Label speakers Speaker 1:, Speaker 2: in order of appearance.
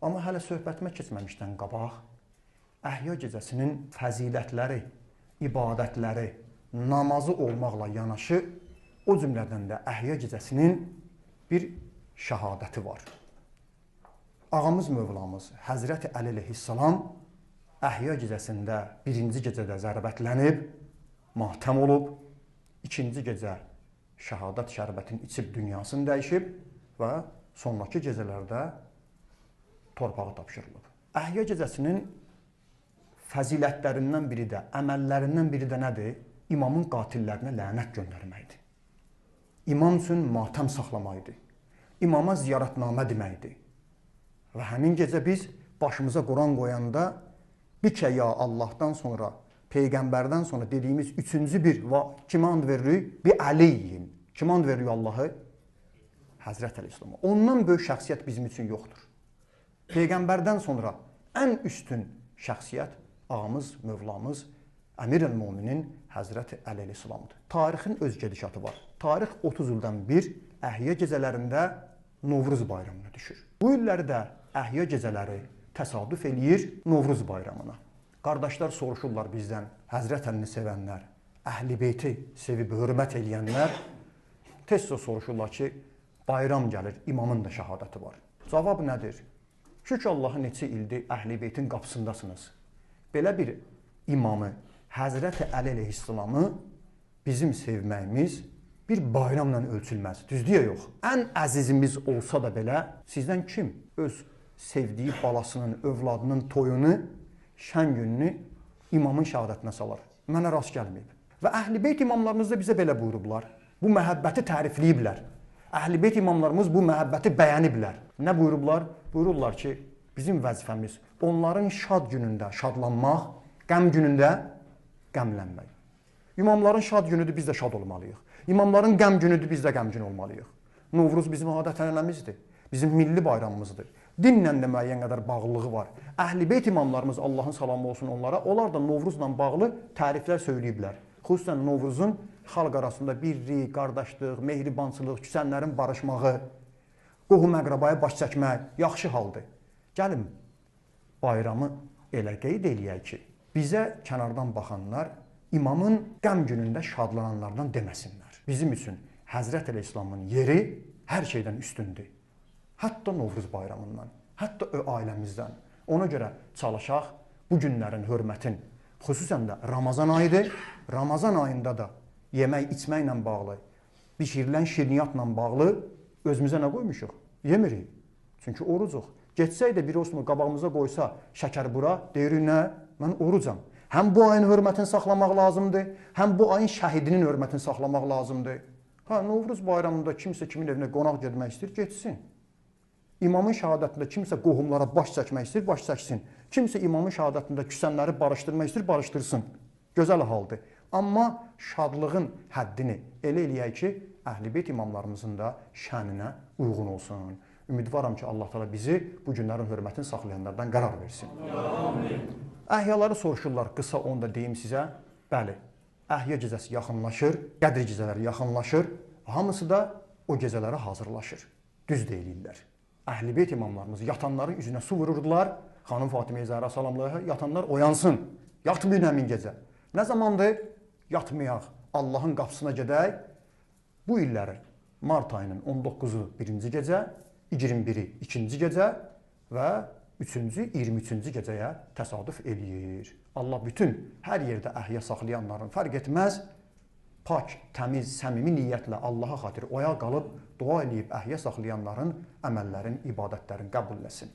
Speaker 1: Amma hələ söhbətimə keçməmişdən qabaq, Əhya gecəsinin fəzilətləri, ibadətləri, namazı olmaqla yanaşı, o cümlədən də Əhya gecəsinin bir şəhadəti var. Ağamız Mövlamız Həzrəti Əli əleyhissalam Əhya gecəsində birinci gecədə zərbətlənib, matəm olub, ikinci gecə şəhadət şərbətini içib dünyasını dəyişib və sonraki gecələrdə torpağa tapşırılıb. Əhya gecəsinin fəzilətlərindən biri də, əməllərindən biri də nədir? İmamın qatillərinə lənət göndərməkdir. İmam üçün matəm saxlamaydı. İmama ziyarətnamə deməkdir. Və həmin gecə biz başımıza Quran qoyanda bikə ya Allahdan sonra, Peyğəmbərdən sonra dediyimiz üçüncü bir kimə and veririk? Bir Əliyin. Kimə and veririk Allahı? Həzrət Əleyhissalama. Ondan böyük şəxsiyyət bizim üçün yoxdur. Peyğəmbərdən sonra ən üstün şəxsiyyət ağamız, Mövlamız, Əmir-əl-Müminin Həzrəti Əli əleyhissalamdır. Tarixin öz gedişatı var. Tarix 30 ildən bir Əhya gecələrində Novruz bayramına düşür. Bu illəri də Əhya gecələri təsadüf eləyir Novruz bayramına. Qardaşlar soruşurlar bizdən, Həzrət Əlini sevənlər, Əhl-i Beyti sevib hörmət eləyənlər, tez-tez soruşurlar ki, bayram gəlir, imamın da şəhadəti var. Cavab nədir? Şükür Allah'a neçə ildir Əhl-i Beytin qapısındasınız. Belə bir imamı, Həzrəti Əli əleyhissalamı bizim sevməyimiz bir bayramla ölçülməz. Düzdür ya yox. Ən əzizimiz olsa da belə, sizdən kim öz sevdiyi balasının, övladının toyunu, şən gününü imamın şəhadətinə salar? Mənə rast gəlməyib. Və Əhl-i Beyt imamlarımız da bizə belə buyurublar. Bu məhəbbəti tərifləyiblər. Əhl-i Beyt imamlarımız bu məhəbbəti bəyəniblər. Nə buyurublar? Buyururlar ki, bizim vəzifəmiz onların şad günündə şadlanmaq, qəm günündə qəmlənmək. İmamların şad günüdür, biz də şad olmalıyıq. İmamların qəm günüdür, biz də qəmgin olmalıyıq. Novruz bizim adət-ənənəmizdir. Bizim milli bayramımızdır. Dinlə də müəyyən qədər bağlılığı var. Əhl-i Beyt imamlarımız, Allahın salamı olsun onlara, onlar da Novruzla bağlı təriflər söyləyiblər. Xüsusən Novruzun xalq arasında birlik, qardaşlıq, mehribançılıq, küsənlərin barışmağı, qohum-əqrabaya baş çəkmək yaxşı haldır. Gəlin, bayramı elə qeyd eləyək ki, bizə kənardan baxanlar imamın qəm günündə şadlananlardan deməsinlər. Bizim üçün Həzrət Əleyhissalamın yeri hər şeydən üstündür. Hətta Novruz bayramından, hətta ailəmizdən. Ona görə çalışaq bu günlərin hörmətin, xüsusən də Ramazan ayıdır. Ramazan ayında da yemək, içməklə bağlı, bişirilən şirniyyatla bağlı özümüzə nə qoymuşuq? Yemirik. Çünki orucuq. Geçsək də bir olsun qabağımıza qoysa şəkər bura, deyirik nə? Mən orucam. Həm bu ayın hörmətini saxlamaq lazımdır, həm bu ayın şəhidinin hörmətini saxlamaq lazımdır. Novruz bayramında kimsə kimin evinə qonaq getmək istəyir, getsin. İmamın şəhadətində kimsə qohumlara baş çəkmək istəyir, baş çəksin. Kimsə imamın şəhadətində küsənləri barışdırmaq istəyir, barışdırsın. Gözəl haldır. Amma şadlığın həddini elə eləyək ki, Əhl-i Beyt imamlarımızın da şəninə uyğun olsun. Ümidvaram ki, Allah təala bizi bu günlərin hörmətini saxlayanlardan qərar versin. Amin. Əhyaları soruşurlar, qısa onu da deyim sizə. Bəli, Əhya gecəsi yaxınlaşır, Qədr gecələri yaxınlaşır. Hamısı da o gecələrə hazırlaşır. Düz deyilirlər. Əhl-i Beyt imamlarımız yatanların üzünə su vururdular. Xanım Fatimə Zəhra salamlayha, yatanlar oyansın. Yatmayın həmin gecə. Nə zamandır? Yatmayaq. Allahın qapısına gedək. Bu illəri mart ayının 19-u birinci gecə, 21-i ikinci gecə və 3-cü, 23-cü gecəyə təsadüf eləyir. Allah bütün hər yerdə əhya saxlayanların fərq etməz, pak, təmiz, səmimi niyyətlə Allaha xatir oyaq qalıb, dua eləyib əhya saxlayanların əməllərin, ibadətlərin qəbul etsin.